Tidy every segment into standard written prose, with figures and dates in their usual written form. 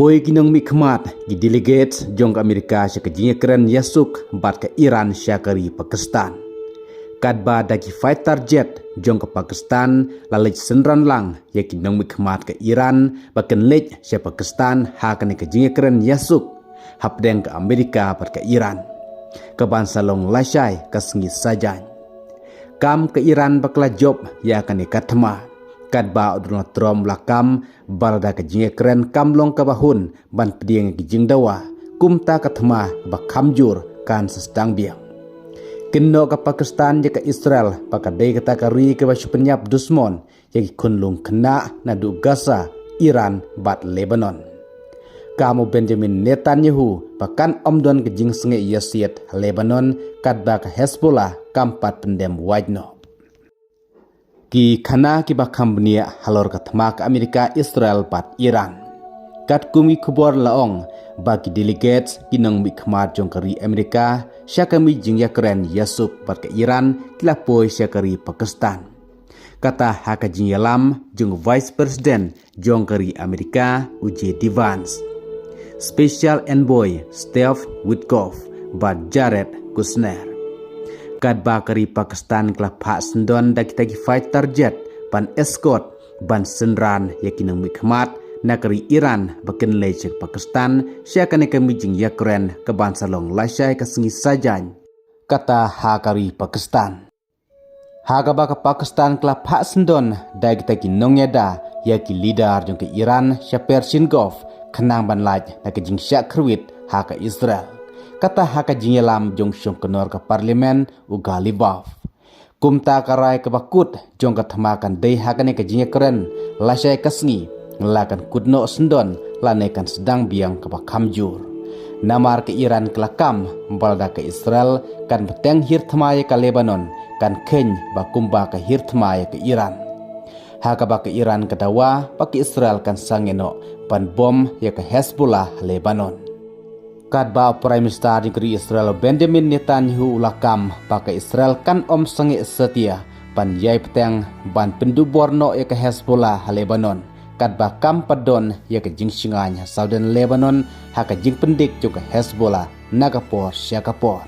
Poi ginong mikmat gi delegates jong ke Amerika syakajinya keren yasuk bat ke Iran syakari Pakistan. Kadba dagi fighter jet jong ke Pakistan lalej senran lang ya ginong mikmat ke Iran baken lej sya Pakistan hakane kejinya keren yasuk hapdeng ke Amerika bat ke Iran. Keban salong lasyai kesengi sajan. Kam ke Iran bakla job ya akan ikatma. Kadba Donald Trump lakam balda kejinya keren kamlong kabahun ban pediang gijing dawa kumta katma bakamjur kan sestang biang. Keno ke Pakistan ya ke Israel pakadai kata kari ke basu penyap dusmon ya kunlung kena nadu Gaza Iran bat Lebanon. Kamu Benjamin Netanyahu bahkan omdon kejing senge Yasid Lebanon kadba ke Hezbollah kampat pendem wajno. Ki kana ki bakam benia halor katma ke Amerika Israel bat Iran. Kat kumi kubor laong bagi delegates kinong mikmar jongkari Amerika syakami jingya keren yasuk bat ke Iran kilapoi syakari Pakistan. Kata haka jingya lam jong Vice President jongkari Amerika U.J.D. Vance. Special Envoy Steve Witkoff bat Jared Kushner. Kadba kari Pakistan kelap hak sendon dagi fighter jet ban escort ban senran yakinang mikmat nakari Iran baken lejek Pakistan syakane kami jing yakren ke ban salong lasyai kesengi sajan kata hakari Pakistan. Hagaba ke Pakistan kelap hak sendon dagi nongyada yaki leader jong ke Iran Shaper Shingov kenang ban laj nak jing syak kerwit haka Israel. Kata haka jingelam jong syong kenor ke parlimen uga libaf. Kumta karai ke bakut jong ke thamakan day hakane ke jinge keren lasyai kasngi ngelakan kudno sendon lanekan sedang biang ke bakamjur. Namar ke Iran kelakam balda ke Israel kan beteng hirtmaya ke Lebanon kan keny bakumba ke hirtmaya ke Iran. Haka ba ke Iran kedawa baki Israel kan sangeno ban bom ya ke Hezbollah Lebanon. Kadba Prime Minister negeri Israel Benjamin Netanyahu ulakam pakai Israel kan sange setia pan yai petang ban pendu borno ya ke Hezbollah Lebanon. Kadba kam padon ya ke jing singanya Southern Lebanon haka jing pendik juga Hezbollah nagapor syakapor.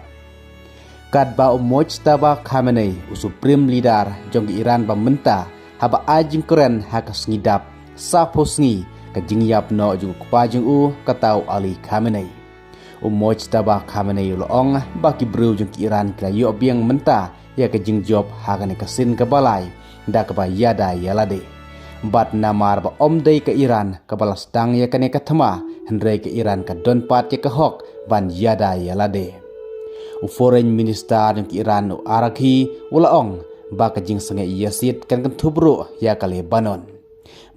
Kadba Mojtaba Khamenei Supreme Leader jong Iran bamenta haba ajing keren haka ngidap saposngi ke jing yapno juga kupajing katau Ali Khamenei. Mojtaba Khamenei loong baki bru jong Iran kila yo biang menta ya ke jing job hakane kasin ke balai da ke ba yada yalade. Bat namar ba omdei ke Iran ke balas dang ya kane kathma hendrai ke Iran ke donpat ya ke hok ban yada yalade. Foreign Minister jong Iran Arakhi ulaong ba ke jing senge Yasid kan thubru ya ke Lebanon.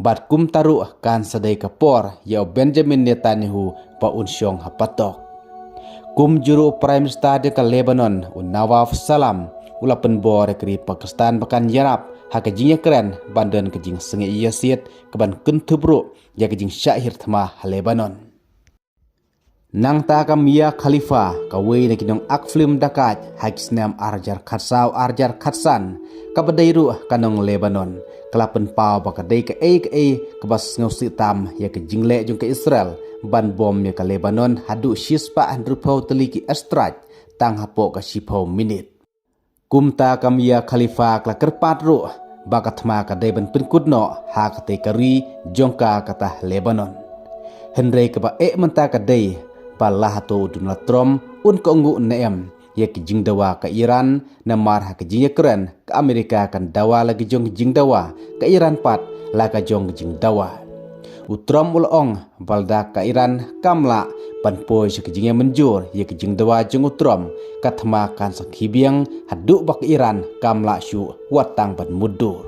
Bat kum taru kan sadai ke por ya Benjamin Netanyahu pa unsyong hapatok. Kum juru Prime Minister de ke Lebanon Nawaf Salam ula penbor kri Pakistan bakan yarap haka jingya keren bandan ke jing senge Yasid keban kuntubru ya ke jing syahir thma Lebanon. Nang ta ka Mia Khalifa ka wei na kinong akflim dakat hakisnam arjar khatsan ka badairu kanong Lebanon kalapen pau bakadai ke kebas ngausi tam ya ke jingle jung ke Israel ban bom ya ke Lebanon hadu shispa andrupau teliki estraj tang hapo ka shipau minit. Kumta ka Mia Khalifa kla kerpat ru bakatma ka deben pinkudno ha kate kari jongka kata Lebanon. Henry ka ba menta ka dei balah to Donald Trump ko ngu neem ya ke jing dawa ke Iran namar ha ke jing keren ke Amerika kan dawa lagi jong jing dawa ke Iran pat la ka jong jing dawa. Trump ulong balda ke Iran kamla pan poi ke jing menjur ya ke jing dawa jong Trump kathma kan sakhibiang hadu bak Iran kamla syu watang ban mudur.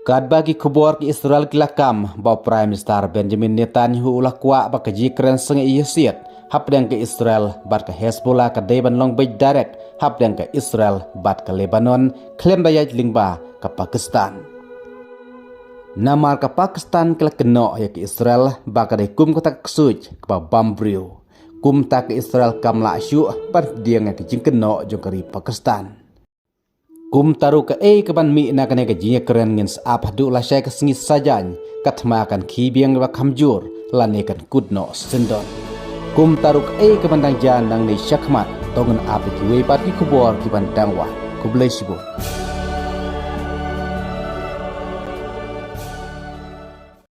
Kad bagi kubor ke Israel kilakam ba Prime Minister Benjamin Netanyahu ulah kwa ba keji keren senge Yasid hapdang ke Israel bat ke Hezbollah ke Deban long bay direct hapdang ke Israel bat ke Lebanon klaim daya lingba ke Pakistan. Namar ke Pakistan kelak keno ya ke Israel ba ke kum kota kesuj ke ba bambriu kum ta ke Israel kamla syu bat diang ke jing keno jongkari Pakistan. Kum taru ke keban mi na kane ke jinya keren ngin ap hadu la syai ke sengis sajan katma kan ki biang ba kamjur lanekan kudno sendon. Kum taruk kebandang jan nang ni syakmat tongen api kiwe pati kubor kibandang wa kublai sibu.